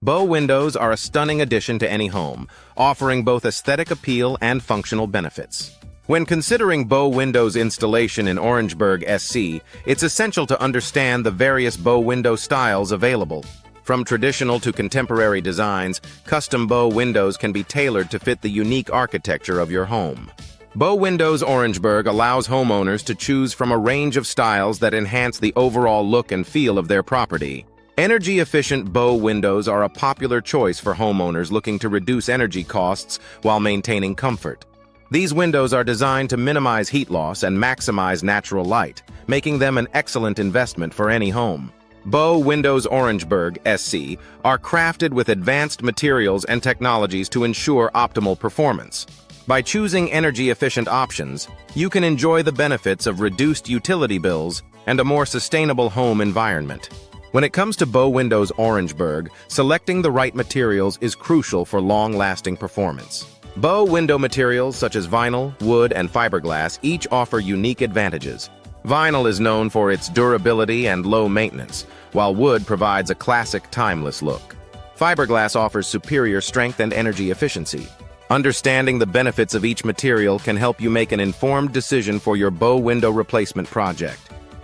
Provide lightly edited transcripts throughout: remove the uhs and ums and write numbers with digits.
Bow windows are a stunning addition to any home, offering both aesthetic appeal and functional benefits. When considering bow windows installation in Orangeburg, SC, it's essential to understand the various bow window styles available. From traditional to contemporary designs, custom bow windows can be tailored to fit the unique architecture of your home. Bow Windows Orangeburg allows homeowners to choose from a range of styles that enhance the overall look and feel of their property. Energy-efficient bow windows are a popular choice for homeowners looking to reduce energy costs while maintaining comfort. These windows are designed to minimize heat loss and maximize natural light, making them an excellent investment for any home. Bow Windows Orangeburg, SC, are crafted with advanced materials and technologies to ensure optimal performance. By choosing energy-efficient options, you can enjoy the benefits of reduced utility bills and a more sustainable home environment. When it comes to Bow Windows Orangeburg, selecting the right materials is crucial for long-lasting performance. Bow window materials such as vinyl, wood, and fiberglass each offer unique advantages. Vinyl is known for its durability and low maintenance, while wood provides a classic, timeless look. Fiberglass offers superior strength and energy efficiency. Understanding the benefits of each material can help you make an informed decision for your bow window replacement project.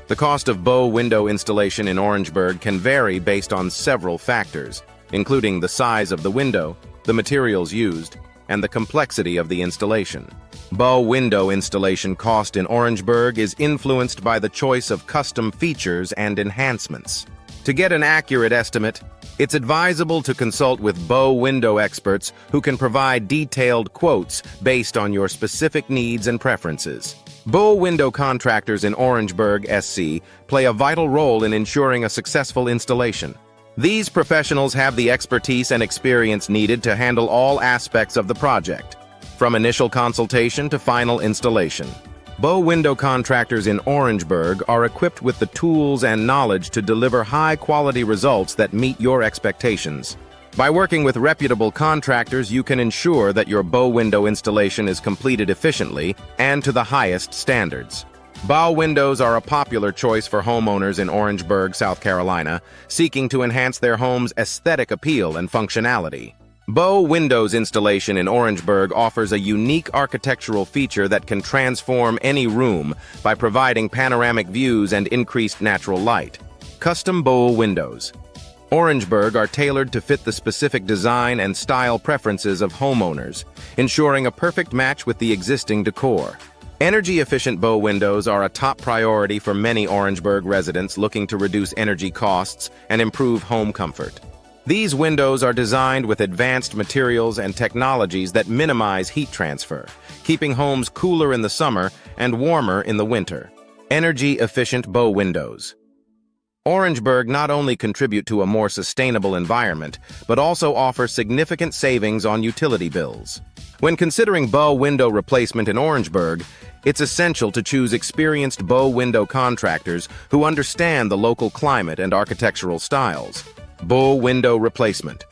The cost of bow window installation in Orangeburg can vary based on several factors, including the size of the window, the materials used, and the complexity of the installation. Bow window installation cost in Orangeburg is influenced by the choice of custom features and enhancements. To get an accurate estimate, it's advisable to consult with bow window experts who can provide detailed quotes based on your specific needs and preferences. Bow window contractors in Orangeburg, SC, play a vital role in ensuring a successful installation. These professionals have the expertise and experience needed to handle all aspects of the project, from initial consultation to final installation. Bow window contractors in Orangeburg are equipped with the tools and knowledge to deliver high-quality results that meet your expectations. By working with reputable contractors, you can ensure that your bow window installation is completed efficiently and to the highest standards. Bow windows are a popular choice for homeowners in Orangeburg, South Carolina, seeking to enhance their home's aesthetic appeal and functionality. Bow Windows installation in Orangeburg offers a unique architectural feature that can transform any room by providing panoramic views and increased natural light. Custom bow windows. Orangeburg are tailored to fit the specific design and style preferences of homeowners, ensuring a perfect match with the existing decor. Energy-efficient bow windows are a top priority for many Orangeburg residents looking to reduce energy costs and improve home comfort. These windows are designed with advanced materials and technologies that minimize heat transfer, keeping homes cooler in the summer and warmer in the winter. Energy-efficient bow windows. Orangeburg not only contribute to a more sustainable environment, but also offer significant savings on utility bills. When considering bow window replacement in Orangeburg, it's essential to choose experienced bow window contractors who understand the local climate and architectural styles. Bow window replacement.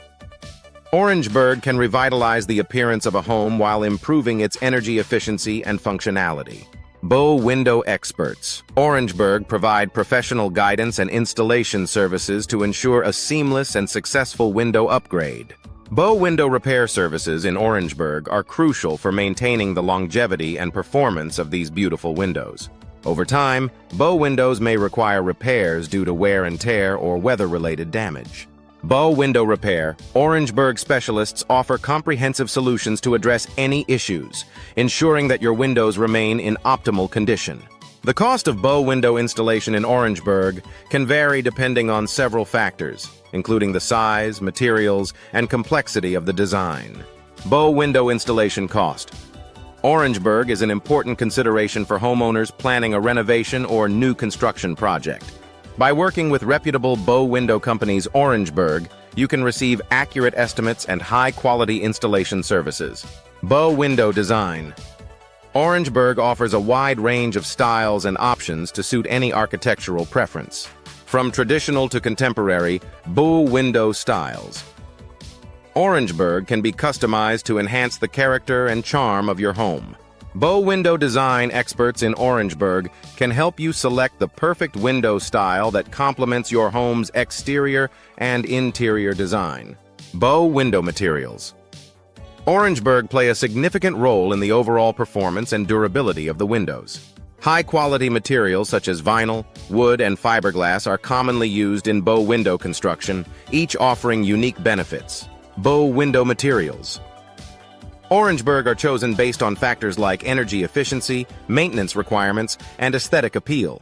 Orangeburg can revitalize the appearance of a home while improving its energy efficiency and functionality. Bow window experts. Orangeburg provide professional guidance and installation services to ensure a seamless and successful window upgrade. Bow window repair services in Orangeburg are crucial for maintaining the longevity and performance of these beautiful windows. Over time, bow windows may require repairs due to wear and tear or weather-related damage. Bow window repair. Orangeburg specialists offer comprehensive solutions to address any issues, ensuring that your windows remain in optimal condition. The cost of bow window installation in Orangeburg can vary depending on several factors, including the size, materials, and complexity of the design. Bow window installation cost. Orangeburg is an important consideration for homeowners planning a renovation or new construction project. By working with reputable bow window companies Orangeburg, you can receive accurate estimates and high-quality installation services. Bow window design. Orangeburg offers a wide range of styles and options to suit any architectural preference. From traditional to contemporary, bow window styles. Orangeburg can be customized to enhance the character and charm of your home. Bow window design experts in Orangeburg can help you select the perfect window style that complements your home's exterior and interior design. Bow window materials. Orangeburg play a significant role in the overall performance and durability of the windows. High-quality materials such as vinyl, wood, and fiberglass are commonly used in bow window construction, each offering unique benefits. Bow window materials. Orangeburg are chosen based on factors like energy efficiency, maintenance requirements, and aesthetic appeal.